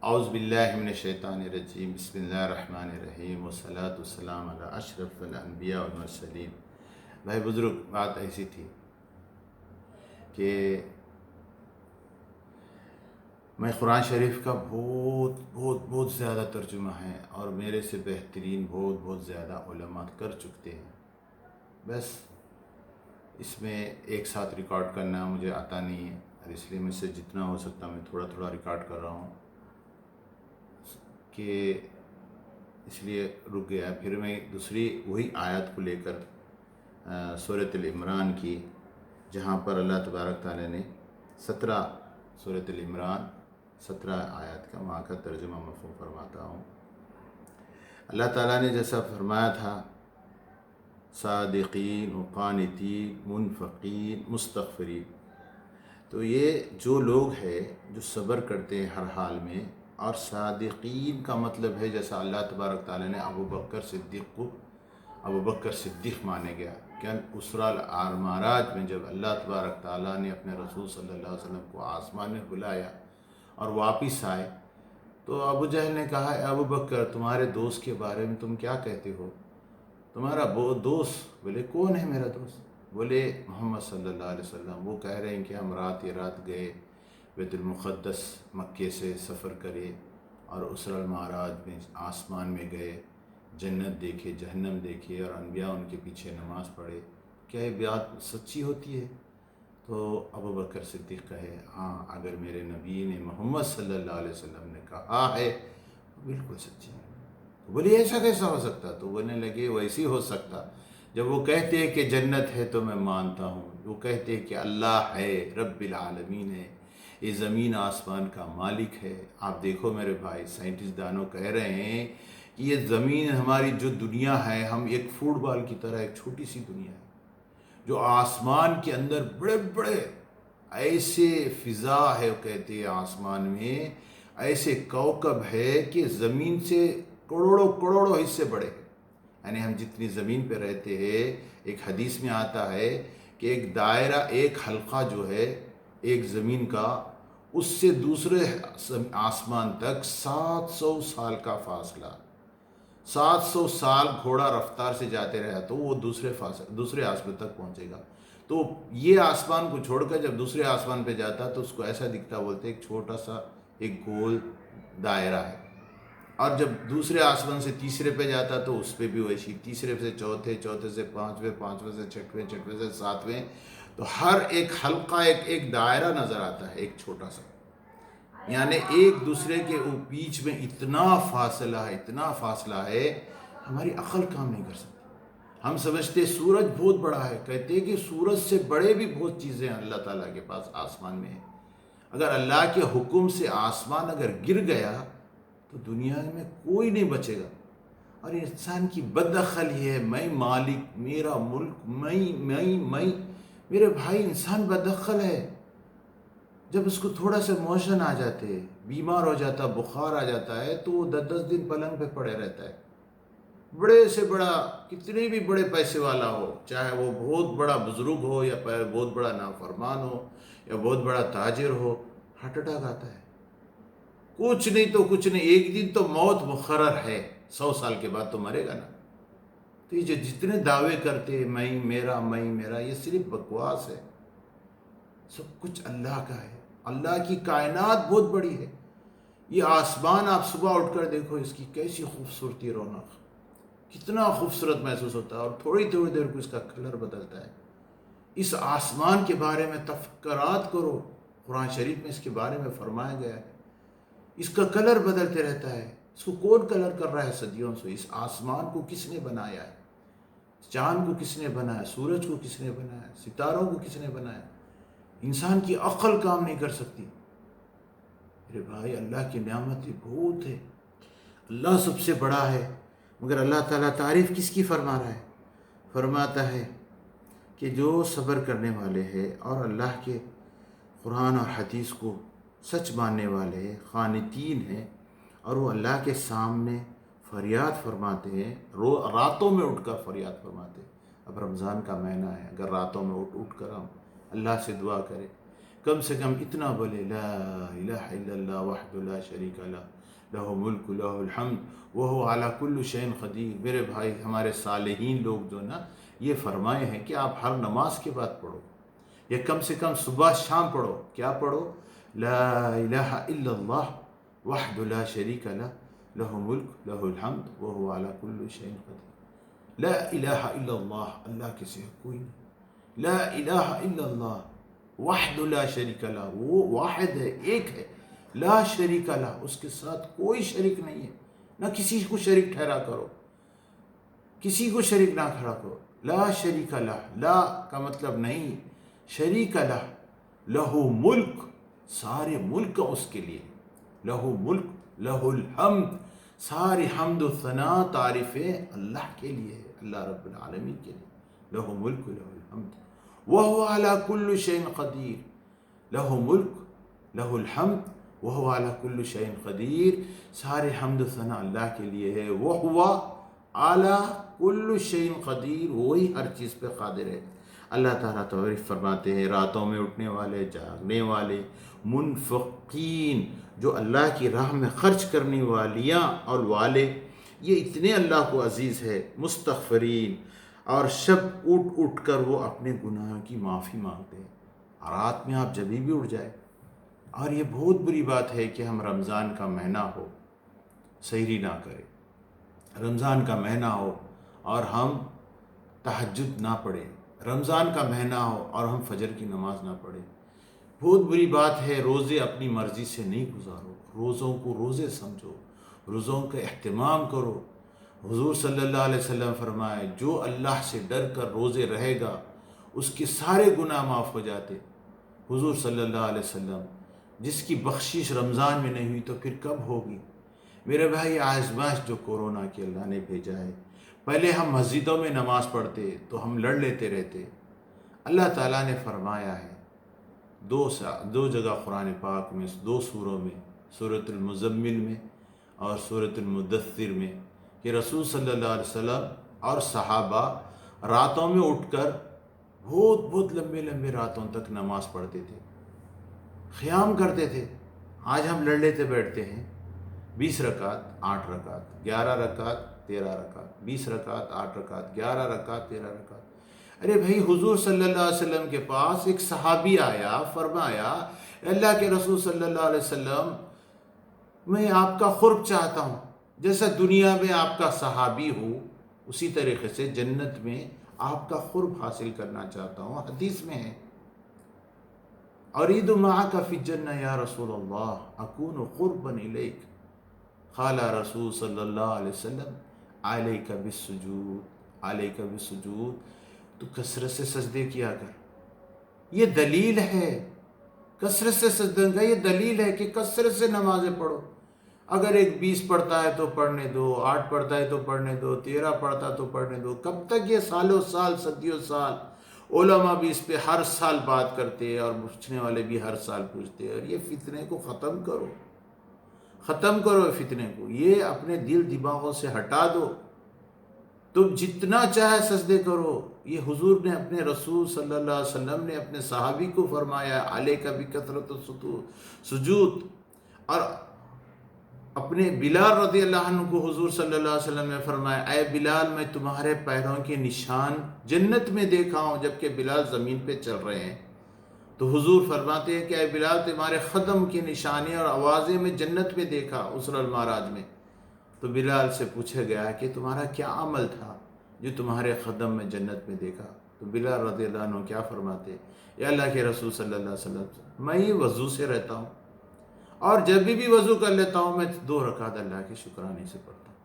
اعوذ باللہ من الشیطان الرجیم، بسم اللہ الرحمن الرحیم، والصلاة والسلام علی اشرف الانبیاء والمرسلین۔ بھائی بزرگ، بات ایسی تھی کہ میں قرآن شریف کا بہت زیادہ ترجمہ ہے اور میرے سے بہترین بہت زیادہ علماء کر چکتے ہیں۔ بس اس میں ایک ساتھ ریکارڈ کرنا مجھے آتا نہیں ہے، اور اس لیے میں سے جتنا ہو سکتا میں تھوڑا ریکارڈ کر رہا ہوں کہ اس لیے رک گیا۔ پھر میں دوسری وہی آیت کو لے کر سورۃ العمران کی، جہاں پر اللہ تبارک تعالیٰ نے 17 سورۃ العمران 17 آیات کا وہاں کا ترجمہ مفہوم فرماتا ہوں۔ اللہ تعالیٰ نے جیسا فرمایا تھا، صادقین و قانتین منفقین مستغفرین، تو یہ جو لوگ ہیں جو صبر کرتے ہیں ہر حال میں، اور صادقین کا مطلب ہے جیسا اللہ تبارک تعالیٰ نے ابو بکر صدیق کو ابو بکر صدیق مانے گیا کہ اسرا المعراج میں جب اللہ تبارک تعالیٰ نے اپنے رسول صلی اللہ علیہ وسلم کو آسمان میں بلایا اور واپس آئے، تو ابو جہل نے کہا، اے ابو بکر، تمہارے دوست کے بارے میں تم کیا کہتے ہو؟ تمہارا دوست؟ بولے کون ہے میرا دوست؟ بولے محمد صلی اللہ علیہ وسلم۔ وہ کہہ رہے ہیں کہ ہم رات گئے بیت المقدس مکے سے سفر کرے اور اسرا المعراج میں آسمان میں گئے، جنت دیکھے، جہنم دیکھے، اور انبیاء ان کے پیچھے نماز پڑھے۔ کیا یہ بات سچی ہوتی ہے؟ تو ابو بکر صدیق کہے، ہاں، اگر میرے نبی نے محمد صلی اللہ علیہ وسلم نے کہا ہے تو بالکل سچی ہے۔ تو بولے ایسا کیسا ہو سکتا؟ تو بولنے لگے ویسے ہو سکتا، جب وہ کہتے ہیں کہ جنت ہے تو میں مانتا ہوں، وہ کہتے ہیں کہ اللہ ہے، رب العالمین ہے، یہ زمین آسمان کا مالک ہے۔ آپ دیکھو میرے بھائی، سائنٹسٹ دانوں کہہ رہے ہیں کہ یہ زمین ہماری جو دنیا ہے، ہم ایک فٹ بال کی طرح ایک چھوٹی سی دنیا ہے، جو آسمان کے اندر بڑے بڑے ایسے فضا ہے، کہتے ہیں آسمان میں ایسے کوکب ہے کہ زمین سے کروڑوں حصے بڑے ہیں۔ یعنی ہم جتنی زمین پہ رہتے ہیں، ایک حدیث میں آتا ہے کہ ایک دائرہ، ایک حلقہ جو ہے ایک زمین کا، اس سے دوسرے آسمان تک 700 سال کا فاصلہ، 700 سال گھوڑا رفتار سے جاتے رہا تو وہ دوسرے آسمان تک پہنچے گا۔ تو یہ آسمان کو چھوڑ کر جب دوسرے آسمان پہ جاتا تو اس کو ایسا دکھتا، بولتے ایک چھوٹا سا ایک گول دائرہ ہے۔ اور جب دوسرے آسمان سے تیسرے پہ جاتا تو اس پہ بھی ویسی، تیسرے سے چوتھے، چوتھے سے پانچویں، پانچویں سے چھٹویں، چھٹویں سے ساتویں، تو ہر ایک حلقہ ایک دائرہ نظر آتا ہے، ایک چھوٹا سا۔ یعنی ایک دوسرے کے بیچ میں اتنا فاصلہ ہے، ہماری عقل کام نہیں کر سکتی۔ ہم سمجھتے سورج بہت بڑا ہے، کہتے ہیں کہ سورج سے بڑے بھی بہت چیزیں اللہ تعالیٰ کے پاس آسمان میں ہیں۔ اگر اللہ کے حکم سے آسمان اگر گر گیا تو دنیا میں کوئی نہیں بچے گا۔ اور انسان کی بدعقلی ہے، میں مالک، میرا ملک، میں میرے بھائی، انسان بدعقل ہے۔ جب اس کو تھوڑا سا موشن آ جاتے، بیمار ہو جاتا، بخار آ جاتا ہے، تو وہ 10 دن پلنگ پہ پڑے رہتا ہے۔ بڑے سے بڑا، کتنے بھی بڑے پیسے والا ہو، چاہے وہ بہت بڑا بزرگ ہو یا بہت بڑا نافرمان ہو یا بہت بڑا تاجر ہو، ہارٹ اٹیک آتا ہے۔ کچھ نہیں تو کچھ نہیں، ایک دن تو موت مقرر ہے، 100 سال کے بعد تو مرے گا نا۔ تو یہ جو جتنے دعوے کرتے میں میرا، یہ صرف بکواس ہے۔ سب کچھ اللہ کا ہے، اللہ کی کائنات بہت بڑی ہے۔ یہ آسمان آپ صبح اٹھ کر دیکھو، اس کی کیسی خوبصورتی، رونق، کتنا خوبصورت محسوس ہوتا ہے، اور تھوڑی دیر کو اس کا کلر بدلتا ہے۔ اس آسمان کے بارے میں تفکرات کرو، قرآن شریف میں اس کے بارے میں فرمایا گیا ہے۔ اس کا کلر بدلتے رہتا ہے، اس کو کون کلر کر رہا ہے صدیوں سے؟ اس آسمان کو کس نے بنایا ہے؟ چاند کو کس نے بنایا؟ سورج کو کس نے بنایا؟ ستاروں کو کس نے بنایا؟ انسان کی عقل کام نہیں کر سکتی۔ میرے بھائی، اللہ کی نعمتیں بہت ہے، اللہ سب سے بڑا ہے، مگر اللہ تعالیٰ تعریف کس کی فرما رہا ہے؟ فرماتا ہے کہ جو صبر کرنے والے ہیں اور اللہ کے قرآن اور حدیث کو سچ ماننے والے ہیں، قانتین ہیں، اور وہ اللہ کے سامنے فریاد فرماتے ہیں، راتوں میں اٹھ کر فریاد فرماتے ہیں۔ اب رمضان کا مہینہ ہے، اگر راتوں میں اٹھ کر ہم اللہ سے دعا کریں، کم سے کم اتنا بولے لا الہ الا اللہ وحدہ لا شریک لہ لہ ملک لہ الحمد وہو علی کل شیء قدیر۔ میرے بھائی، ہمارے صالحین لوگ جو نا یہ فرمائے ہیں کہ آپ ہر نماز کے بعد پڑھو، یا کم سے کم صبح شام پڑھو۔ کیا پڑھو؟ لا الہ الا اللہ وحدہ لا شریک لہ لہ ملک لہ الحمد وہو علی کل شیء قدیر۔ لا الہ الا اللہ، اللہ کے سوا کوئی نہیں۔ لا الہ الا اللہ وحدہ لا شریک لہ، وہ واحد ہے، ایک ہے، لا شریک لہ، اس کے ساتھ کوئی شریک نہیں ہے، نہ کسی کو شریک ٹھہرا کرو، کسی کو شریک نہ کھڑا کرو۔ لا شریک لہ، لا کا مطلب نہیں، شریک لہ، لہو ملک، سارے ملک اس کے لیے، لہو ملک لہو الحمد، ساری حمد و ثنا تعریفیں اللہ کے لیے ہے، اللہ رب العالمین کے لیے۔ لہو ملک لہو الحمد وہو علی کل شیء قدیر، لہو ملک لہو الحمد وہو علی کل شیء قدیر، سارے حمد و ثنا اللہ کے لیے ہے۔ وہو علی کل شیء قدیر، وہی ہر چیز پہ قادر ہے۔ اللہ تعالیٰ تعریف فرماتے ہیں راتوں میں اٹھنے والے، جاگنے والے، منفقین، جو اللہ کی راہ میں خرچ کرنے والیاں اور والے، یہ اتنے اللہ کو عزیز ہے۔ مستغفرین، اور شب اٹھ اٹھ کر وہ اپنے گناہوں کی معافی مانگتے ہیں۔ رات میں آپ جبھی بھی اٹھ جائے، اور یہ بہت بری بات ہے کہ ہم رمضان کا مہینہ ہو سحری نہ کریں، رمضان کا مہینہ ہو اور ہم تہجد نہ پڑھیں، رمضان کا مہینہ ہو اور ہم فجر کی نماز نہ پڑھیں۔ بہت بری بات ہے۔ روزے اپنی مرضی سے نہیں گزارو، روزوں کو روزے سمجھو، روزوں کا اہتمام کرو۔ حضور صلی اللہ علیہ وسلم فرمائے جو اللہ سے ڈر کر روزے رہے گا اس کے سارے گناہ معاف ہو جاتے۔ حضور صلی اللہ علیہ وسلم، جس کی بخشش رمضان میں نہیں ہوئی تو پھر کب ہوگی؟ میرے بھائی، آزمائش جو کورونا کی اللہ نے بھیجا ہے، پہلے ہم مسجدوں میں نماز پڑھتے تو ہم لڑ لیتے رہتے۔ اللہ تعالیٰ نے فرمایا ہے دو جگہ قرآن پاک میں، دو سوروں میں، سورۃ المزمل میں اور سورۃ المدثر میں، کہ رسول صلی اللہ علیہ وسلم اور صحابہ راتوں میں اٹھ کر بہت بہت لمبے لمبے راتوں تک نماز پڑھتے تھے، قیام کرتے تھے۔ آج ہم لڑ لیتے بیٹھتے ہیں، 20 رکعت 8 رکعت 11 رکعت 13 رکعت، 20 رکعت 8 رکعت 11 رکعت 13 رکعت۔ ارے بھائی، حضور صلی اللہ علیہ وسلم کے پاس ایک صحابی آیا، فرمایا اللہ کے رسول صلی اللہ علیہ وسلم، میں آپ کا قرب چاہتا ہوں، جیسا دنیا میں آپ کا صحابی ہو اسی طریقے سے جنت میں آپ کا قرب حاصل کرنا چاہتا ہوں۔ حدیث میں ہے ارید معک فی الجنہ یا رسول اللہ اکون قربا الیک، قال رسول صلی اللہ علیہ وسلم علیک بالسجود، علیک بالسجود، تو کثرت سے سجدے کیا کر۔ یہ دلیل ہے، کثرت سے سجدے کا یہ دلیل ہے کہ کثرت سے نمازیں پڑھو۔ اگر ایک 20 پڑھتا ہے تو پڑھنے دو، 8 پڑھتا ہے تو پڑھنے دو، 13 پڑھتا تو پڑھنے دو۔ کب تک یہ سالوں سال، صدیوں سال؟ علماء بھی اس پہ ہر سال بات کرتے اور پوچھنے والے بھی ہر سال پوچھتے، اور یہ فتنے کو ختم کرو، ختم کرو فتنے کو، یہ اپنے دل دماغوں سے ہٹا دو۔ تم جتنا چاہے سجدے کرو، یہ حضور نے اپنے رسول صلی اللہ علیہ وسلم نے اپنے صحابی کو فرمایا علیک بکثرۃ السجود، اور اپنے بلال رضی اللہ عنہ کو حضور صلی اللہ علیہ وسلم نے فرمایا اے بلال، میں تمہارے پیروں کے نشان جنت میں دیکھا ہوں، جبکہ بلال زمین پہ چل رہے ہیں۔ تو حضور فرماتے ہیں کہ اے بلال، تمہارے قدم کی نشانی اور آوازیں میں جنت میں دیکھا اسرا المعراج میں۔ تو بلال سے پوچھا گیا کہ تمہارا کیا عمل تھا جو تمہارے قدم میں جنت میں دیکھا؟ تو بلال رضی اللہ عنہ کیا فرماتے؟ یا اللہ کے رسول صلی اللہ علیہ وسلم، میں یہ وضو سے رہتا ہوں، اور جب بھی وضو کر لیتا ہوں میں 2 رکعت اللہ کے شکرانے سے پڑھتا ہوں۔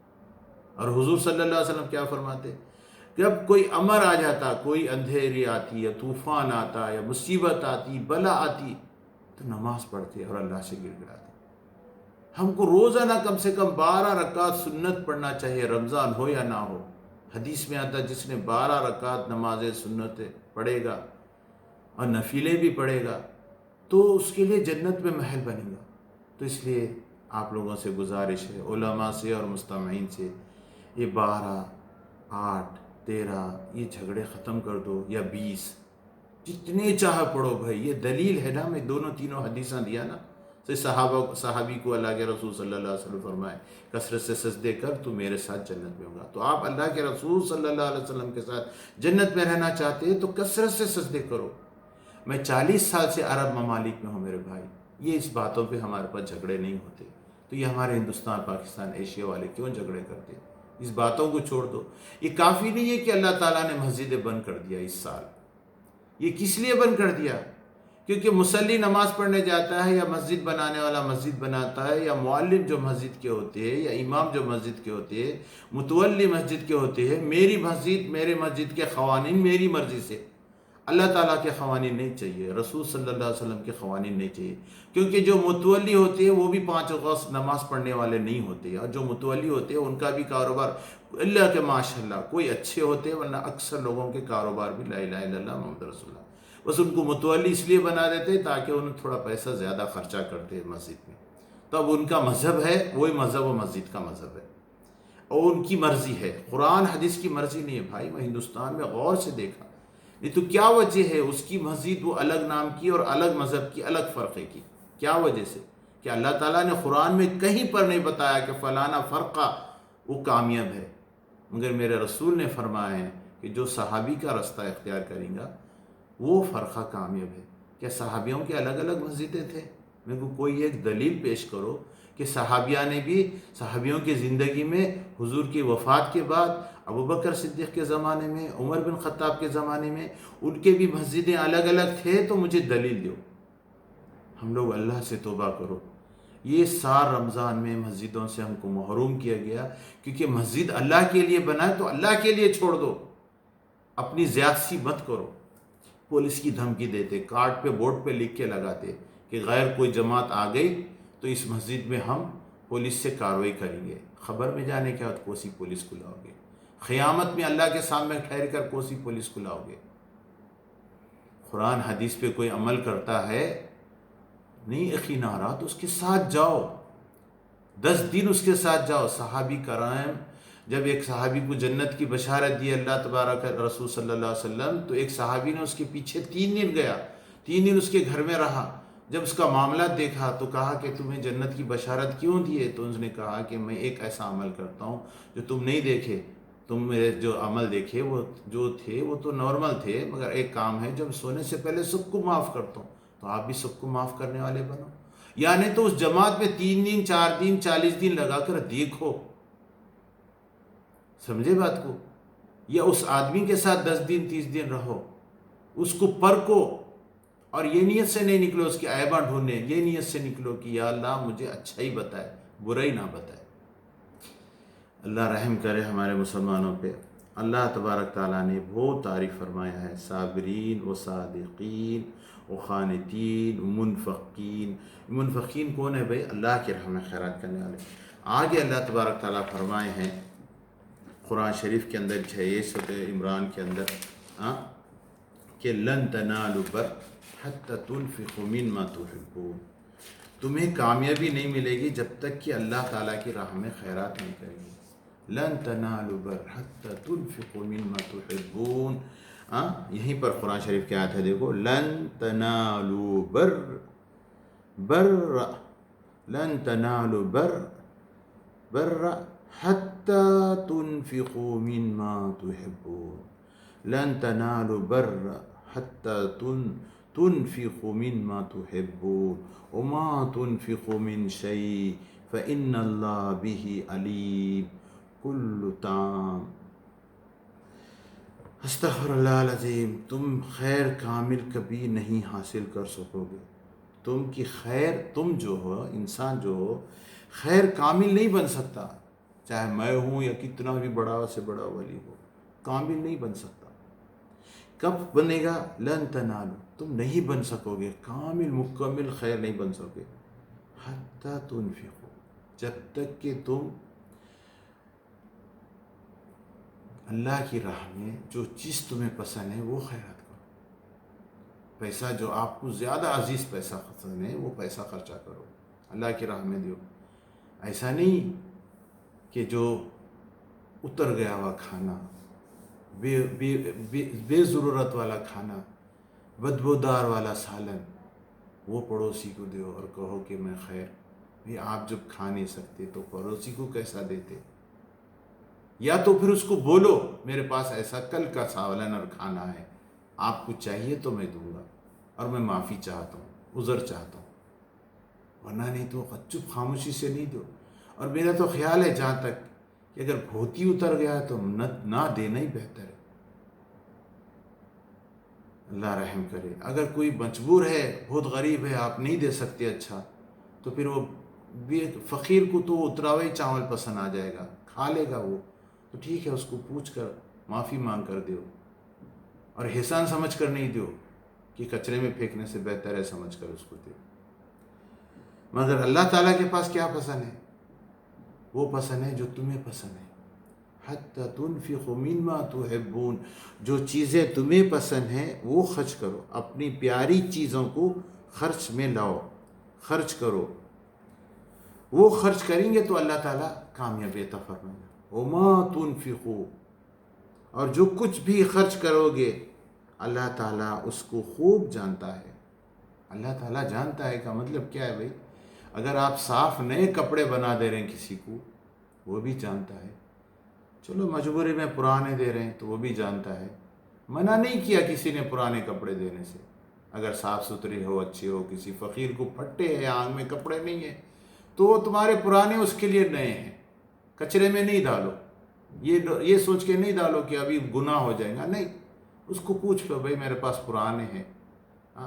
اور حضور صلی اللہ علیہ وسلم کیا فرماتے؟ جب کوئی امر آ جاتا، کوئی اندھیری آتی یا طوفان آتا یا مصیبت آتی، بلا آتی، تو نماز پڑھتے اور اللہ سے گر گراتے۔ ہم کو روزانہ کم سے کم 12 رکعت سنت پڑھنا چاہیے، رمضان ہو یا نہ ہو۔ حدیث میں آتا جس نے 12 رکعت نماز سنت پڑھے گا اور نفلیں بھی پڑھے گا تو اس کے لیے جنت میں محل بنے گا۔ تو اس لیے آپ لوگوں سے گزارش ہے، علماء سے اور مستمعین سے، یہ 12 8 13 یہ جھگڑے ختم کر دو، یا 20 جتنے چاہ پڑھو بھائی، یہ دلیل ہے نا، میں دونوں تینوں حدیثاں دیا نا، صحابی کو اللہ کے رسول صلی اللہ علیہ وسلم فرمائے کثرت سے سجدے کر تو میرے ساتھ جنت میں ہوگا۔ تو آپ اللہ کے رسول صلی اللہ علیہ وسلم کے ساتھ جنت میں رہنا چاہتے ہیں تو کثرت سے سجدے کرو۔ میں 40 سال سے عرب ممالک میں ہوں میرے بھائی، یہ اس باتوں پہ ہمارے پاس جھگڑے نہیں ہوتے، تو یہ ہمارے ہندوستان، پاکستان، ایشیا والے کیوں جھگڑے کرتے ہیں؟ اس باتوں کو چھوڑ دو۔ یہ کافی نہیں ہے کہ اللہ تعالیٰ نے مسجدیں بند کر دیا اس سال۔ یہ کس لیے بند کر دیا؟ کیونکہ مصلی نماز پڑھنے جاتا ہے، یا مسجد بنانے والا مسجد بناتا ہے، یا معلم جو مسجد کے ہوتے ہیں، یا امام جو مسجد کے ہوتے ہیں، متولی مسجد کے ہوتے ہیں، میری مسجد، میرے مسجد کے قوانین میری مرضی سے، اللہ تعالیٰ کے قوانین نہیں چاہیے، رسول صلی اللہ علیہ وسلم کے قوانین نہیں چاہیے۔ کیونکہ جو متولی ہوتے ہیں وہ بھی 5 وقت نماز پڑھنے والے نہیں ہوتے، اور جو متولی ہوتے ہیں ان کا بھی کاروبار، اللہ کے ماشاءاللہ کوئی اچھے ہوتے ہیں، ورنہ اکثر لوگوں کے کاروبار بھی لا الہ الا اللہ محمد رسول اللہ، بس ان کو متولی اس لیے بنا دیتے تاکہ انہیں تھوڑا پیسہ زیادہ خرچہ کرتے ہیں مسجد میں۔ تو اب ان کا مذہب ہے، وہی مذہب و مسجد کا مذہب ہے، اور ان کی مرضی ہے، قرآن حدیث کی مرضی نہیں ہے بھائی۔ میں ہندوستان میں غور سے دیکھا، نہیں تو کیا وجہ ہے اس کی مسجد وہ الگ نام کی اور الگ مذہب کی، الگ فرقے کی؟ کیا وجہ سے؟ کہ اللہ تعالیٰ نے قرآن میں کہیں پر نہیں بتایا کہ فلانا فرقہ وہ کامیاب ہے، مگر میرے رسول نے فرمایا ہے کہ جو صحابی کا رستہ اختیار کریں گا وہ فرقہ کامیاب ہے۔ کیا صحابیوں کے الگ الگ مسجدیں تھے؟ میرے کو کوئی ایک دلیل پیش کرو کہ صحابیہ نے بھی، صحابیوں کی زندگی میں حضور کی وفات کے بعد، ابوبکر صدیق کے زمانے میں، عمر بن خطاب کے زمانے میں، ان کے بھی مسجدیں الگ الگ تھے، تو مجھے دلیل دو۔ ہم لوگ اللہ سے توبہ کرو، یہ سال رمضان میں مسجدوں سے ہم کو محروم کیا گیا، کیونکہ مسجد اللہ کے لیے بنا ہے تو اللہ کے لیے چھوڑ دو، اپنی زیادتی مت کرو۔ پولیس کی دھمکی دیتے، کارڈ پہ، بورڈ پہ لکھ کے لگاتے کہ غیر کوئی جماعت آ گئی تو اس مسجد میں ہم پولیس سے کارروائی کریں گے۔ خبر میں جانے کے بعد کوسی پولیس کو لاؤ گے، قیامت میں اللہ کے سامنے ٹھہر کر کوسی پولیس کو لاؤ گے۔ قرآن حدیث پہ کوئی عمل کرتا ہے، نہیں یقین آ رہا تو اس کے ساتھ جاؤ، 10 دن اس کے ساتھ جاؤ۔ صحابی کرام، جب ایک صحابی کو جنت کی بشارت دی اللہ تبارک رسول صلی اللہ علیہ وسلم، تو ایک صحابی نے اس کے پیچھے 3 دن گیا، 3 دن اس کے گھر میں رہا۔ جب اس کا معاملہ دیکھا تو کہا کہ تمہیں جنت کی بشارت کیوں دیے؟ تو اس نے کہا کہ میں ایک ایسا عمل کرتا ہوں جو تم نہیں دیکھے، تم میرے جو عمل دیکھے وہ جو تھے وہ تو نارمل تھے، مگر ایک کام ہے جب سونے سے پہلے سب کو معاف کرتا ہوں، تو آپ بھی سب کو معاف کرنے والے بنو۔ یعنی تو اس جماعت میں 3 دن، 4 دن، 40 دن لگا کر دیکھو، سمجھے بات کو؟ یا اس آدمی کے ساتھ 10 دن 30 دن رہو، اس کو پرکھو، اور یہ نیت سے نہیں نکلو اس کی عیباں ڈھونڈنے، یہ نیت سے نکلو کہ یا اللہ مجھے اچھا ہی بتائے، برا ہی نہ بتائے۔ اللہ رحم کرے ہمارے مسلمانوں پہ۔ اللہ تبارک تعالیٰ نے بہت تعریف فرمایا ہے، صابرین و صادقین و قانتین و منفقین۔ منفقین کون ہے بھائی؟ اللہ کے راہ میں خیرات کرنے والے۔ آگے اللہ تبارک تعالیٰ فرمائے ہیں قرآن شریف کے اندر، 6 سورۃ عمران کے اندر، کہ لن تنالوا البر حتی تنفقوا مما تحبون، تمہیں کامیابی نہیں ملے گی جب تک کہ اللہ تعالیٰ کی راہ میں خیرات نہیں کریں گے۔ لن تنالوا البر حتی تنفقوا مما تحبون، یہیں پر قرآن شریف کی آیت ہے، دیکھو، لن تنالوا لن تنالوا بر حتی تنفقوا مما تحبون، لن تنالوا بر حتی تنفقوا مما تحبون وما تنفقوا من شيء فإن الله به عليم كل طعام۔ استغفر اللہ العظیم، تم خیر کامل کبھی نہیں حاصل کر سکو گے، تم کی خیر، تم جو ہو، انسان جو ہو، خیر کامل نہیں بن سکتا، چاہے میں ہوں یا کتنا بھی بڑا سے بڑا ولی ہو، کامل نہیں بن سکتا۔ کب بنے گا؟ لن تنالو، تم نہیں بن سکو گے، کامل مکمل خیر نہیں بن سکو گے، حتی تنفقو، جب تک کہ تم اللہ کی راہ میں جو چیز تمہیں پسند ہے وہ خیرات کرو۔ پیسہ جو آپ کو زیادہ عزیز پیسہ پسند ہے وہ پیسہ خرچہ کرو، اللہ کی راہ میں دیو۔ ایسا نہیں کہ جو اتر گیا ہوا کھانا، بے ضرورت والا کھانا، بدبودار والا سالن وہ پڑوسی کو دو اور کہو کہ میں خیر بھی آپ جب کھا نہیں سکتے تو پڑوسی کو کیسا دیتے؟ یا تو پھر اس کو بولو میرے پاس ایسا کل کا سالن اور کھانا ہے، آپ کو چاہیے تو میں دوں گا اور میں معافی چاہتا ہوں، عذر چاہتا ہوں، ورنہ نہیں تو چپ خاموشی سے نہیں دو۔ اور میرا تو خیال ہے جہاں تک کہ اگر بھوتی اتر گیا تو نہ دینا ہی بہتر ہے۔ اللہ رحم کرے۔ اگر کوئی مجبور ہے، بہت غریب ہے، آپ نہیں دے سکتے اچھا، تو پھر وہ فقیر کو تو اترا ہوئی چاول پسند آ جائے گا، کھا لے گا وہ، تو ٹھیک ہے اس کو پوچھ کر معافی مانگ کر دو، اور احسان سمجھ کر نہیں دو کہ کچرے میں پھینکنے سے بہتر ہے سمجھ کر اس کو دو۔ مگر اللہ تعالیٰ کے پاس کیا پسند ہے؟ وہ پسند ہے جو تمہیں پسند ہے۔ حتی تنفقوا مما تحبون، جو چیزیں تمہیں پسند ہیں وہ خرچ کرو، اپنی پیاری چیزوں کو خرچ میں لاؤ، خرچ کرو۔ وہ خرچ کریں گے تو اللہ تعالیٰ کامیابی عطا فرمائے گا۔ وما تنفقوا، اور جو کچھ بھی خرچ کرو گے اللہ تعالیٰ اس کو خوب جانتا ہے۔ اللہ تعالیٰ جانتا ہے کا مطلب کیا ہے بھائی؟ اگر آپ صاف نئے کپڑے بنا دے رہے ہیں کسی کو، وہ بھی جانتا ہے۔ چلو مجبوری میں پرانے دے رہے ہیں تو وہ بھی جانتا ہے۔ منع نہیں کیا کسی نے پرانے کپڑے دینے سے، اگر صاف ستھری ہو، اچھی ہو۔ کسی فقیر کو پھٹے ہیں، آنگ میں کپڑے نہیں ہیں، تو وہ تمہارے پرانے اس کے لیے نئے ہیں، کچرے میں نہیں ڈالو۔ یہ سوچ کے نہیں ڈالو کہ ابھی گناہ ہو جائے گا، نہیں، اس کو پوچھ لو بھائی میرے پاس پرانے ہیں،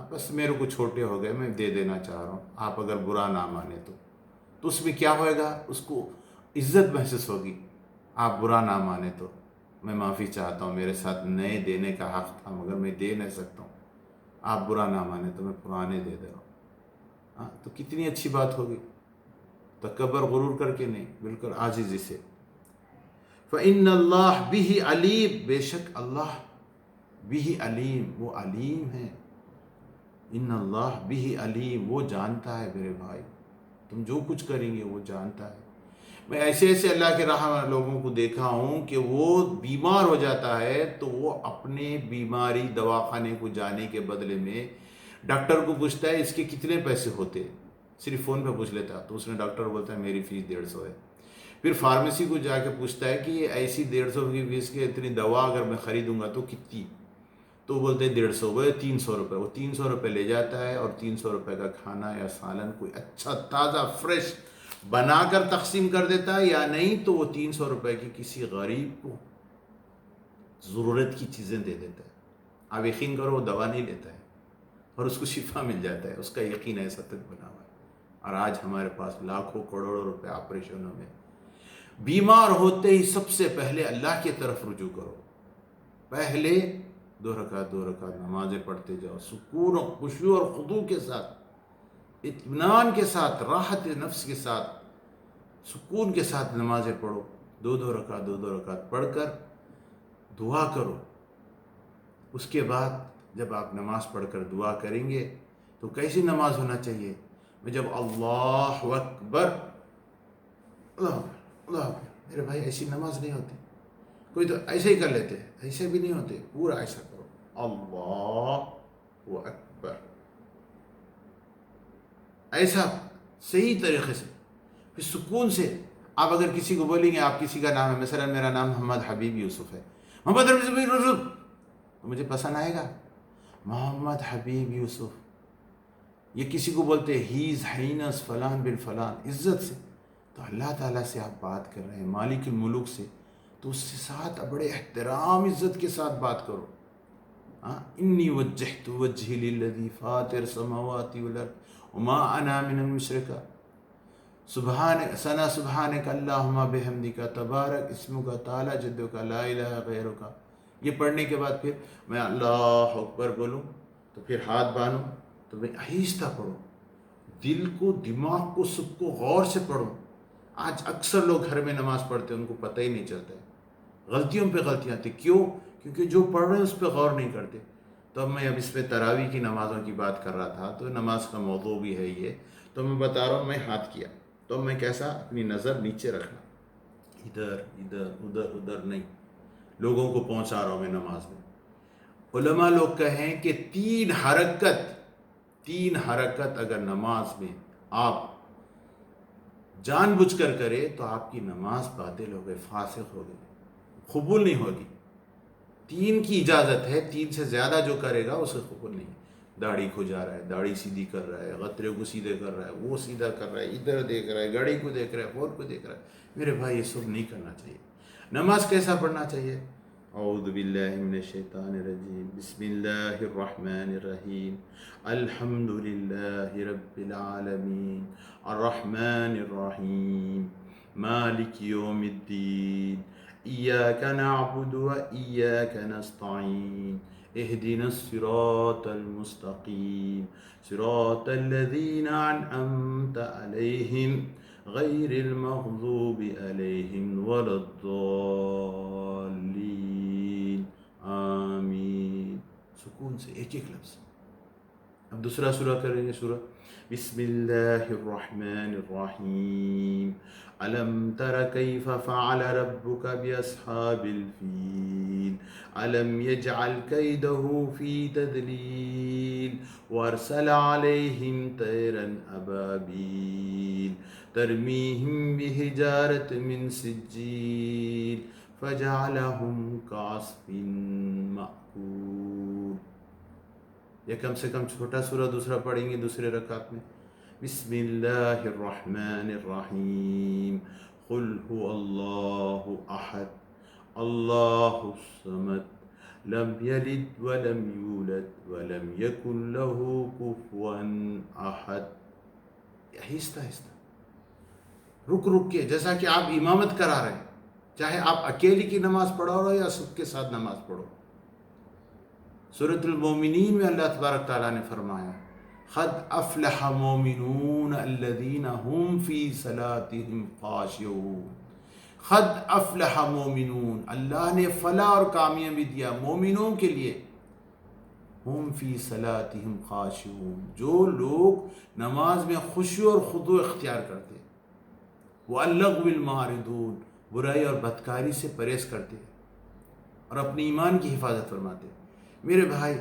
بس میرے کو چھوٹے ہو گئے، میں دے دینا چاہ رہا ہوں، آپ اگر برا نہ مانے تو اس میں کیا ہوئے گا؟ اس کو عزت محسوس ہوگی۔ آپ برا نہ مانے تو میں معافی چاہتا ہوں، میرے ساتھ نئے دینے کا حق تھا مگر میں دے نہیں سکتا ہوں، آپ برا نہ مانے تو میں پرانے دے رہا ہوں۔ تو کتنی اچھی بات ہوگی، تکبر غرور کر کے نہیں، بالکل عاجزی سے۔ فإن اللہ بہ علیم، بے شک اللہ بہ علیم، وہ علیم ہے۔ ان اللہ بہ علیم، وہ جانتا ہے میرے بھائی، تم جو کچھ کریں گے وہ جانتا ہے۔ میں ایسے اللہ کے راہ لوگوں کو دیکھا ہوں کہ وہ بیمار ہو جاتا ہے تو وہ اپنے بیماری دواخانے کو جانے کے بدلے میں ڈاکٹر کو پوچھتا ہے اس کے کتنے پیسے ہوتے، صرف فون پہ پوچھ لیتا، تو اس نے ڈاکٹر بولتا ہے میری فیس 150 ہے۔ پھر فارمیسی کو جا کے پوچھتا ہے کہ یہ ایسی 150 کی فیس کے اتنی دوا اگر میں خریدوں گا تو کتنی، تو وہ بولتے ہیں 150، وہ 300 روپے، وہ 300 روپے لے جاتا ہے اور 300 روپے کا کھانا یا سالن کوئی اچھا تازہ فریش بنا کر تقسیم کر دیتا ہے، یا نہیں تو وہ 300 روپے کی کسی غریب کو ضرورت کی چیزیں دے دیتا ہے۔ آپ یقین کرو وہ دوا نہیں لیتا ہے اور اس کو شفا مل جاتا ہے، اس کا یقین ایسا تک بنا ہوا ہے۔ اور آج ہمارے پاس لاکھوں کروڑوں روپے آپریشنوں میں، بیمار ہوتے ہی سب سے پہلے اللہ کی طرف رجوع کرو، پہلے 2 رکعت نمازیں پڑھتے جاؤ، سکون و خشوع اور خضوع کے ساتھ، اطمینان کے ساتھ، راحت نفس کے ساتھ، سکون کے ساتھ نمازیں پڑھو، 2 رکعت پڑھ کر دعا کرو۔ اس کے بعد جب آپ نماز پڑھ کر دعا کریں گے تو کیسی نماز ہونا چاہیے؟ میں جب اللہ اکبر، اللہ اکبر، اللہ اکبر، میرے بھائی ایسی نماز نہیں ہوتی، کوئی تو ایسے ہی کر لیتے، ایسے بھی نہیں ہوتے، پورا ایسا کرو، اللہ اکبر، ایسا صحیح طریقے سے، پھر سکون سے۔ آپ اگر کسی کو بولیں گے، آپ کسی کا نام ہے، مثلا میرا نام محمد حبیب یوسف ہے، محمد حبیب یوسف، تو مجھے پسند آئے گا محمد حبیب یوسف۔ یہ کسی کو بولتے ہی از ہینس فلان بن فلان، عزت سے، تو اللہ تعالیٰ سے آپ بات کر رہے ہیں، مالک الملوک سے، تو اس کے ساتھ بڑے احترام عزت کے ساتھ بات کرو۔ انی وجہت وجہی للذی فاطر السماوات والارض وما انا من المشرکین، سبحانک اللہم بحمدک تبارک اسمک تعالی جدک لا الہ غیرک۔ یہ پڑھنے کے بعد پھر میں اللہ اکبر بولوں تو پھر ہاتھ باندھوں تو میں آہستہ پڑھوں، دل کو، دماغ کو، سب کو غور سے پڑھوں۔ آج اکثر لوگ گھر میں نماز پڑھتے ہیں، ان کو پتہ ہی نہیں چلتا ہے، غلطیوں پہ غلطیاں آتی، کیوں؟ کیونکہ جو پڑھ رہے ہیں اس پہ غور نہیں کرتے۔ تو اب میں اس پہ تراویح کی نمازوں کی بات کر رہا تھا، تو نماز کا موضوع بھی ہے یہ، تو میں بتا رہا ہوں میں ہاتھ کیا تو میں کیسا اپنی نظر نیچے رکھنا، ادھر ادھر ادھر ادھر نہیں، لوگوں کو پہنچا رہا ہوں میں نماز میں، علماء لوگ کہیں کہ تین حرکت اگر نماز میں آپ جان بوجھ کر کرے تو آپ کی نماز باطل ہو گئی، فاسق ہو گئی، قبول نہیں ہوگی۔ 3 کی اجازت ہے، 3 سے زیادہ جو کرے گا اسے قبول نہیں۔ داڑھی کھجا رہا ہے، داڑھی سیدھی کر رہا ہے، غترے کو سیدھے کر رہا ہے، وہ سیدھا کر رہا ہے، ادھر دیکھ رہا ہے، گھڑی کو دیکھ رہا ہے، اور کو دیکھ رہا ہے، میرے بھائی یہ سب نہیں کرنا چاہیے۔ نماز کیسا پڑھنا چاہیے؟ اعوذ باللہ من الشیطان الرجیم، بسم اللہ الرحمن الرحیم، الحمد للہ رب العالمین، الرحمن الرحیم، مالک یوم الدین، ایاک نعبد و ایاک نستعین، اہدنا الصراط المستقیم، صراط الذین انعمت علیہم غیر المغضوب علیہم ولا الضالین، آمین۔ سکون سے ایک ایک لفظ۔ اب دوسرا سورہ کریں گے، سورہ بسم اللہ الرحمن الرحیم، الم تر کیف فعل ربک باصحاب الفیل، الم یجعل کیدہ فی تدلیل، وارسل علیہم طیرا ابابیل ترمیہم بحجارۃ من سجیل فجعلہم کعصف مأکول۔ یا کم سے کم چھوٹا سورہ دوسرا پڑھیں گے دوسرے رکعت میں، بسم اللہ الرحمن الرحیم، قل هو اللہ احد اللہ الصمد لم یلد ولم یولد ولم یکن له کفوا احد۔ آہستہ آہستہ، رک کے، جیسا کہ آپ امامت کرا رہے ہیں، چاہے آپ اکیلی کی نماز پڑھو رہے یا سب کے ساتھ نماز پڑھو۔ سورۃ المومنین میں اللہ تبارک تعالیٰ نے فرمایا، قد افلح مومنون الذین هم فی صلاتهم خاشعون۔ قد افلح مومنون، اللہ نے فلاح اور کامیابی دیا مومنوں کے لیے، هم فی صلاتهم خاشعون، جو لوگ نماز میں خشوع اور خضوع اختیار کرتے ہیں، وعن اللغو معرضون، برائی اور بدکاری سے پرہیز کرتے ہیں اور اپنے ایمان کی حفاظت فرماتے ہیں۔ میرے بھائی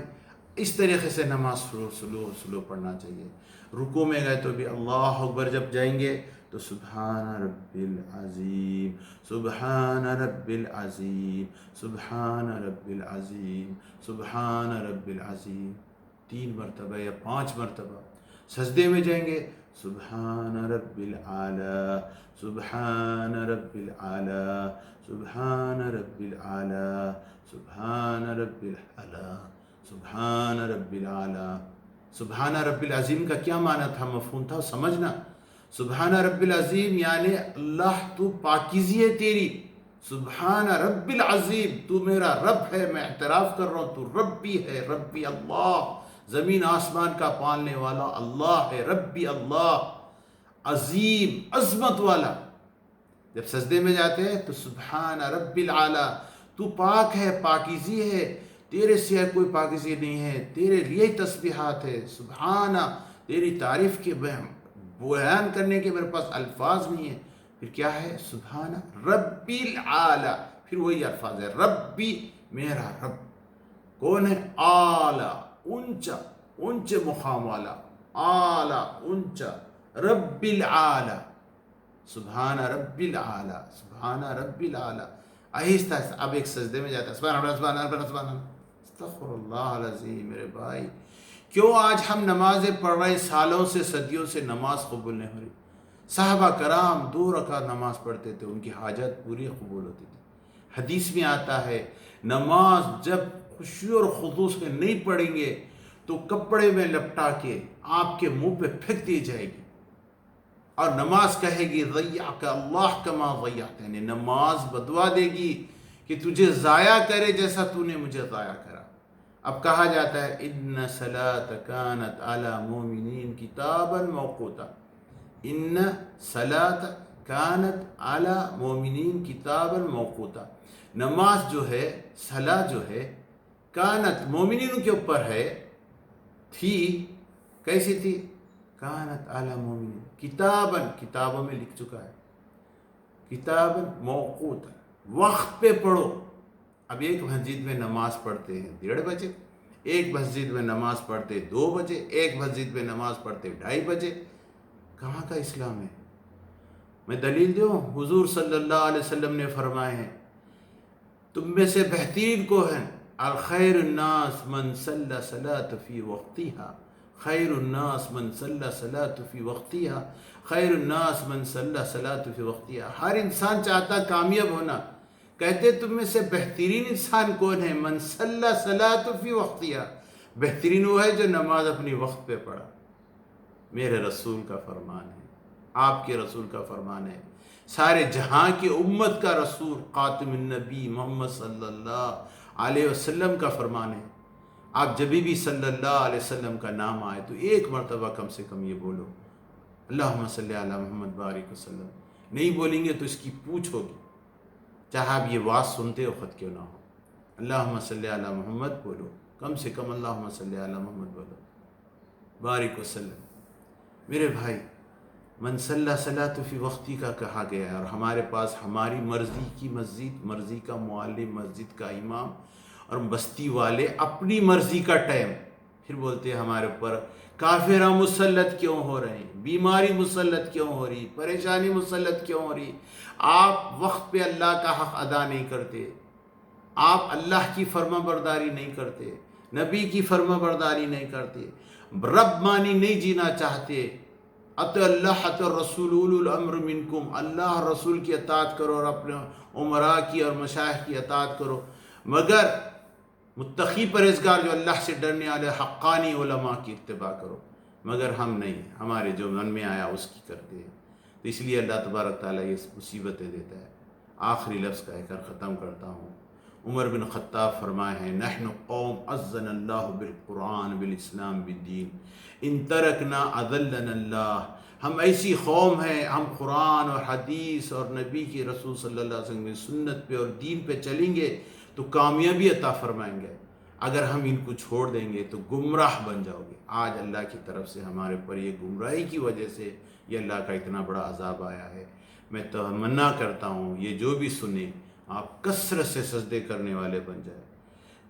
اس طریقے سے نماز سلو پڑھنا چاہیے۔ رکوع میں گئے تو بھی اللہ اکبر جب جائیں گے تو سبحان رب العظیم، سبحان رب العظیم، سبحان رب العظیم، سبحان رب العظیم 3 مرتبہ یا 5 مرتبہ۔ سجدے میں جائیں گے سبحان رب العالی، سبحان رب العالی، سبحان رب العالی، سبحان رب العالی، سبحان رب العالی۔ سبحان رب العظیم کا کیا معنی تھا، مفہوم تھا، سمجھنا۔ سبحان رب العظیم یعنی اللہ تو پاکیزی ہے تیری، سبحان رب العظیم تو میرا رب ہے، میں اعتراف کر رہا ہوں تو ربی ہے، ربی اللہ، زمین آسمان کا پالنے والا اللہ ہے، ربی اللہ، عظیم، عظمت والا۔ جب سجدے میں جاتے ہیں تو سبحان رب العالی، تو پاک ہے، پاکیزی ہے، تیرے سوا کوئی پاکیزی نہیں ہے، تیرے لیے تسبیحات ہے، سبحانہ، تیری تعریف کے بیان کرنے کے میرے پاس الفاظ نہیں ہے۔ پھر کیا ہے، سبحانہ رب العالی، پھر وہی الفاظ ہے، ربی میرا رب کون ہے، اعلی، اونچا، اونچے مقام والا، اعلی، اونچا، رب العالی، سبحان رب العالی، سبحان رب العالی۔ آہستہ آہستہ اب ایک سجدے میں جاتا ہے، سبحان اللہ، سبحان اللہ، سبحان اللہ، استغفر اللہ العظیم۔ میرے بھائی کیوں آج ہم نمازیں پڑھ رہے ہیں، سالوں سے صدیوں سے نماز قبول نہیں ہو رہی؟ صحابہ کرام 2 رکعت نماز پڑھتے تھے، ان کی حاجت پوری قبول ہوتی تھی۔ حدیث میں آتا ہے نماز جب خشوع اور خضوع سے نہیں پڑھیں گے تو کپڑے میں لپٹا کے آپ کے منہ پہ پھینک دی جائے گی، اور نماز کہے گی ضیعک اللہ کما ضیعت، یعنی نماز بدوا دے گی کہ تجھے ضائع کرے جیسا تو نے مجھے ضائع کرا۔ اب کہا جاتا ہے ان صلاۃ کانت علی المؤمنین کتابا موقوتا، ان صلاۃ کانت علی المؤمنین کتابا موقوتا، نماز جو ہے، صلاۃ جو ہے، کانت مومنین کے اوپر ہے، تھی، کیسی تھی، کانت علی المؤمنین کتاباً، کتابوں میں لکھ چکا ہے، کتاباً موقوتا، وقت پہ پڑھو، اب ایک مسجد میں نماز پڑھتے ہیں 1:30 بجے، ایک مسجد میں نماز پڑھتے 2 بجے، ایک مسجد میں نماز پڑھتے 2:30 بجے. کہاں کا اسلام ہے؟ میں دلیل دوں، حضور صلی اللہ علیہ وسلم نے فرمائے ہیں تم میں سے بہترین کو ہے الخیر الناس من صلی صلاۃ فی وقتها، خیر الناس من صلی صلاۃ فی وقتها، خیر الناس من صلی صلاۃ فی وقتها. ہر انسان چاہتا کامیاب ہونا. کہتے تم میں سے بہترین انسان کون ہے؟ من صلی صلاۃ فی وقتها، بہترین وہ ہے جو نماز اپنی وقت پہ پڑھا. میرے رسول کا فرمان ہے، آپ کے رسول کا فرمان ہے، سارے جہاں کی امت کا رسول خاتم النبی محمد صلی اللہ علیہ وسلم کا فرمان ہے. آپ جب بھی صلی اللہ علیہ وسلم کا نام آئے تو ایک مرتبہ کم سے کم یہ بولو، اللہم صلی علی محمد بارک وسلم. نہیں بولیں گے تو اس کی پوچھ ہوگی، چاہے آپ یہ واز سنتے ہو خود کیوں نہ ہو. اللہم صلی علی محمد بولو، کم سے کم اللہم صلی علی محمد بولو بارک وسلم. میرے بھائی، من صلی صلاۃ فی وقتی کا کہا گیا ہے، اور ہمارے پاس ہماری مرضی کی مسجد، مرضی کا معلم، مسجد کا امام، اور بستی والے اپنی مرضی کا ٹائم. پھر بولتے ہیں ہمارے اوپر کافرہ مسلط کیوں ہو رہے ہیں، بیماری مسلط کیوں ہو رہی، پریشانی مسلط کیوں ہو رہی. آپ وقت پہ اللہ کا حق ادا نہیں کرتے، آپ اللہ کی فرما برداری نہیں کرتے، نبی کی فرما برداری نہیں کرتے، رب مانی نہیں جینا چاہتے. اطیعوا اللہ اطیعوا الرسول اولو الامر منکم، اللہ رسول کی اطاعت کرو اور اپنے عمراء کی اور مشائخ کی اطاعت کرو. مگر متقی پرہیزگار جو اللہ سے ڈرنے والے حقانی علماء کی اتباع کرو. مگر ہم نہیں، ہمارے جو من میں آیا اس کی کرتے ہیں. تو اس لیے اللہ تبارک تعالیٰ یہ مصیبتیں دیتا ہے. آخری لفظ کہہ کر ختم کرتا ہوں. عمر بن خطاب فرمائے ہیں نحن قوم اذن اللہ بالقرآن بالاسلام بالدین ان ترکنا اذلنا اللہ. ہم ایسی قوم ہیں، ہم قرآن اور حدیث اور نبی کی رسول صلی اللہ علیہ وسلم کی سنت پہ اور دین پہ چلیں گے تو کامیابی عطا فرمائیں گے. اگر ہم ان کو چھوڑ دیں گے تو گمراہ بن جاؤ گے. آج اللہ کی طرف سے ہمارے پر یہ گمراہی کی وجہ سے یہ اللہ کا اتنا بڑا عذاب آیا ہے. میں تمنا کرتا ہوں یہ جو بھی سنیں آپ کثرت سے سجدے کرنے والے بن جائے،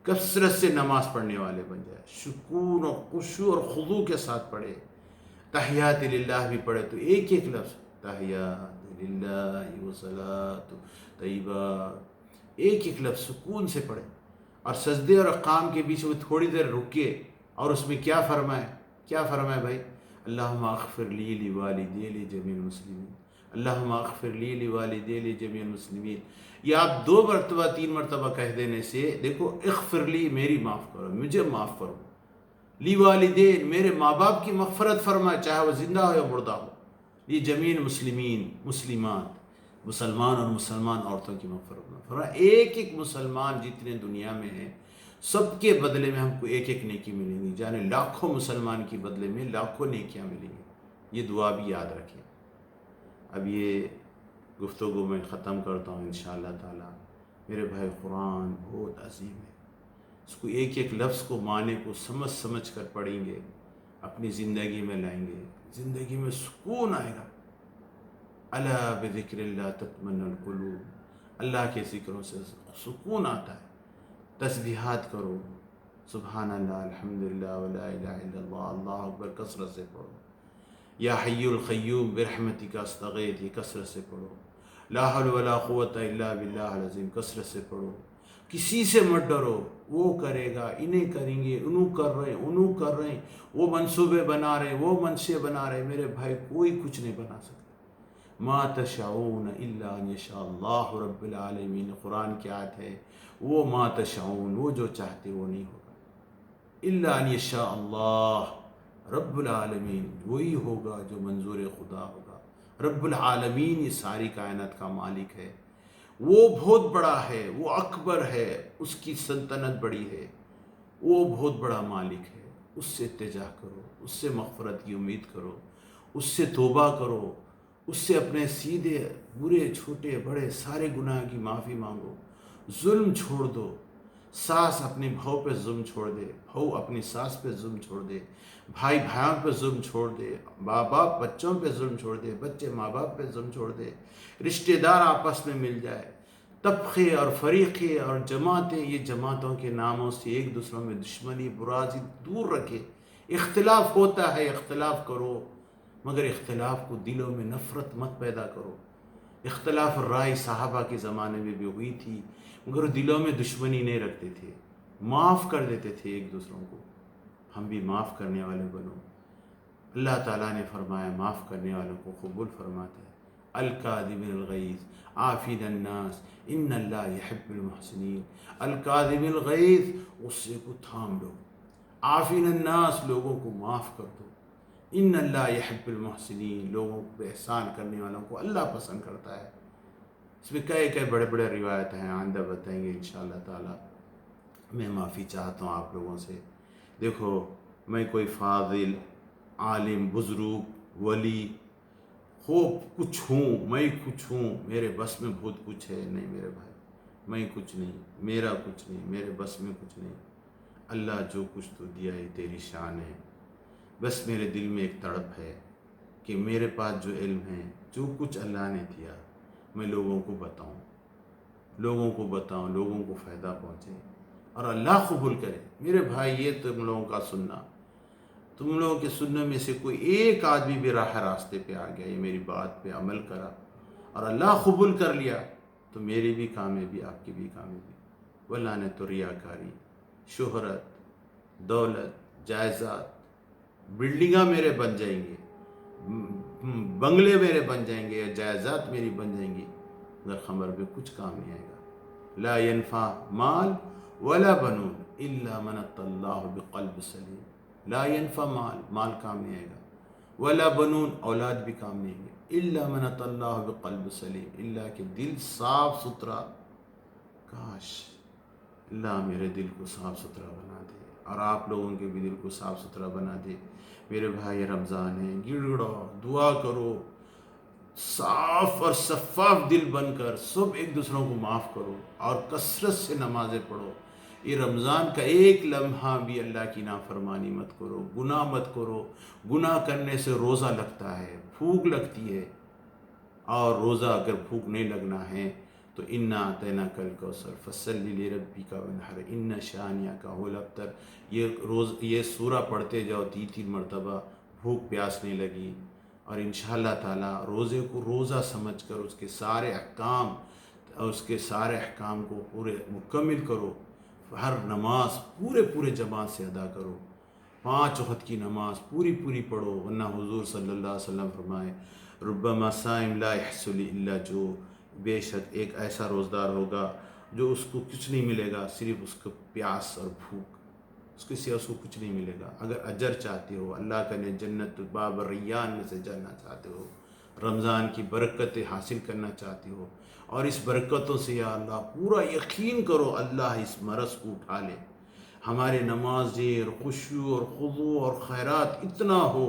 کثرت سے نماز پڑھنے والے بن جائے، سکون اور خشوع اور خضوع کے ساتھ پڑھے. تحیات للہ بھی پڑھے تو ایک ایک لفظ تحیات للہ وصلاۃ طیبہ، ایک ایک لفظ سکون سے پڑھے. اور سجدے اور اقام کے بیچ میں تھوڑی دیر رکے اور اس میں کیا فرمائے بھائی، اللہم اغفر لی لوالدی لجمیع المسلمین، اللہم اغفر لی لوالدی لجمیع المسلمین. یہ آپ 2 مرتبہ 3 مرتبہ کہہ دینے سے دیکھو، اغفر لی میری معاف کرو، مجھے معاف کرو، لی والدین میرے ماں باپ کی مغفرت فرمائے چاہے وہ زندہ ہو یا مردہ ہو، یہ جمیع المسلمین مسلمات، مسلمان اور مسلمان عورتوں کی مغفرت فرمائے. ایک ایک مسلمان جتنے دنیا میں ہیں سب کے بدلے میں ہم کو ایک ایک نیکی ملیں گی، جانے لاکھوں مسلمان کی بدلے میں لاکھوں نیکیاں ملیں گی. یہ دعا بھی یاد رکھیں. اب یہ گفتگو میں ختم کرتا ہوں انشاءاللہ تعالی. میرے بھائی، قرآن بہت عظیم ہے، اس کو ایک ایک لفظ کو معنی کو سمجھ کر پڑھیں گے، اپنی زندگی میں لائیں گے، زندگی میں سکون آئے گا. الا بذکر اللہ تطمئن القلوب، اللہ کے ذکروں سے سکون آتا ہے. تسبیحات کرو، سبحان اللہ، الحمدللہ ولا الہ الا اللہ، اللہ اکبر کثرت سے پڑھو. یا حی القیوم برحمتک استغیث، یہ کثرت سے پڑھو. لا حول ولا قوت الا باللہ العظیم، کثرت سے پڑھو. کسی سے مت ڈرو، وہ کرے گا، انہیں کریں گے، انہوں کر رہے ہیں، وہ منصوبے بنا رہے ہیں، وہ منشے بنا رہے ہیں. میرے بھائی، کوئی کچھ نہیں بنا سکتا. ما تشاؤون الا ان یشاء اللہ رب العالمین، قرآن کی آیت ہے. وہ ما تشاؤون، وہ جو چاہتے وہ نہیں ہوگا، الا ان یشاء اللہ رب العالمین، وہی ہوگا جو منظور خدا ہوگا. رب العالمین یہ ساری کائنات کا مالک ہے، وہ بہت بڑا ہے، وہ اکبر ہے، اس کی سلطنت بڑی ہے، وہ بہت بڑا مالک ہے. اس سے التجا کرو، اس سے مغفرت کی امید کرو، اس سے توبہ کرو، اس سے اپنے سیدھے برے چھوٹے بڑے سارے گناہ کی معافی مانگو. ظلم چھوڑ دو، ساس اپنی بہو پہ ظلم چھوڑ دے، بہو اپنی ساس پہ ظلم چھوڑ دے، بھائی بھائیوں پہ ظلم چھوڑ دے، ماں باپ بچوں پہ ظلم چھوڑ دے، بچے ماں باپ پہ ظلم چھوڑ دے، رشتہ دار آپس میں مل جائے. طبقے اور فریقے اور جماعتیں، یہ جماعتوں کے ناموں سے ایک دوسروں میں دشمنی برازی دور رکھے۔ اختلاف ہوتا ہے، اختلاف کرو، مگر اختلاف کو دلوں میں نفرت مت پیدا کرو۔ اختلاف رائے صحابہ کے زمانے میں بھی ہوئی تھی، مگر دلوں میں دشمنی نہیں رکھتے تھے، معاف کر دیتے تھے ایک دوسروں کو۔ ہم بھی معاف کرنے والے بنو۔ اللہ تعالیٰ نے فرمایا معاف کرنے والوں کو قبول فرماتا ہے۔ الکاظمین الغیظ عافین الناس ان اللہ یحب المحسنین۔ الکاظمین الغیظ، غصے کو تھام لو، عافین الناس، لوگوں کو معاف کر دو، ان اللہ یحب المحسنین، لوگوں کو احسان کرنے والوں کو اللہ پسند کرتا ہے۔ اس میں کئی بڑے بڑے روایت ہیں، آئندہ بتائیں گے انشاءاللہ تعالی۔ میں معافی چاہتا ہوں آپ لوگوں سے۔ دیکھو، میں کوئی فاضل، عالم، بزرگ، ولی، خوب کچھ ہوں، میں کچھ ہوں، میرے بس میں بہت کچھ ہے، نہیں میرے بھائی، میں کچھ نہیں، میرا کچھ نہیں، میرے بس میں کچھ نہیں۔ اللہ جو کچھ تو دیا ہے تیری شان ہے۔ بس میرے دل میں ایک تڑپ ہے کہ میرے پاس جو علم ہے، جو کچھ اللہ نے دیا، میں لوگوں کو بتاؤں، لوگوں کو فائدہ پہنچے اور اللہ قبول کرے۔ میرے بھائی، یہ تم لوگوں کا سننا، تم لوگوں کے سننے میں سے کوئی ایک آدمی بھی راہ راستے پہ آ گیا، یہ میری بات پہ عمل کرا اور اللہ قبول کر لیا، تو میری بھی کامیابی، آپ کی بھی کامیابی۔ واللہ نے تو ریاکاری، شہرت، دولت، جائیداد، بلڈنگاں میرے بن جائیں گے، بنگلے میرے بن جائیں گے، جائیداد میری بن جائیں گی، مگر خبر میں کچھ کام نہیں آئے گا۔ لا ينفع مال ولا بنون الا من اتى الله بقلب سلیم۔ لا ينفع مال کام نہیں آئے گا، ولا بنون، اولاد بھی کام نہیں آئے گے، الا من اتى الله بقلب سلیم، اللہ کے دل صاف ستھرا۔ کاش اللہ میرے دل کو صاف ستھرا بنا دے اور آپ لوگوں کے بھی دل کو صاف ستھرا بنا دے۔ میرے بھائی، رمضان ہے، گڑ گڑاؤ، دعا کرو، صاف اور شفاف دل بن کر سب ایک دوسروں کو معاف کرو اور کثرت سے نمازیں پڑھو۔ یہ رمضان کا ایک لمحہ بھی اللہ کی نافرمانی مت کرو، گناہ مت کرو۔ گناہ کرنے سے روزہ لگتا ہے، بھوک لگتی ہے، اور روزہ اگر بھوک نہیں لگنا ہے تو انا اعطیناک الکوثر فصلی لربک وانحر ان شانئک هو الابتر۔ یہ سورہ پڑھتے جاؤ 3 مرتبہ، بھوک پیاس نہیں لگی، اور انشاءاللہ تعالی روزے کو روزہ سمجھ کر اس کے سارے احکام کو پورے مکمل کرو۔ ہر نماز پورے جماعت سے ادا کرو، 5 وقت کی نماز پوری پڑھو، ورنہ حضور صلی اللہ علیہ وسلم فرمائے ربما صائم لا يحصل الا جو، بے شک ایک ایسا روزدار ہوگا جو اس کو کچھ نہیں ملے گا، صرف اس کو پیاس اور بھوک، اس کے سوا اس کو کچھ نہیں ملے گا۔ اگر اجر چاہتے ہو، اللہ کا نے جنت باب ریان میں سے جانا چاہتے ہو، رمضان کی برکتیں حاصل کرنا چاہتے ہو، اور اس برکتوں سے یا اللہ پورا یقین کرو اللہ اس مرض کو اٹھا لے، ہمارے نمازیں اور خشوع اور خضوع اور خیرات اتنا ہو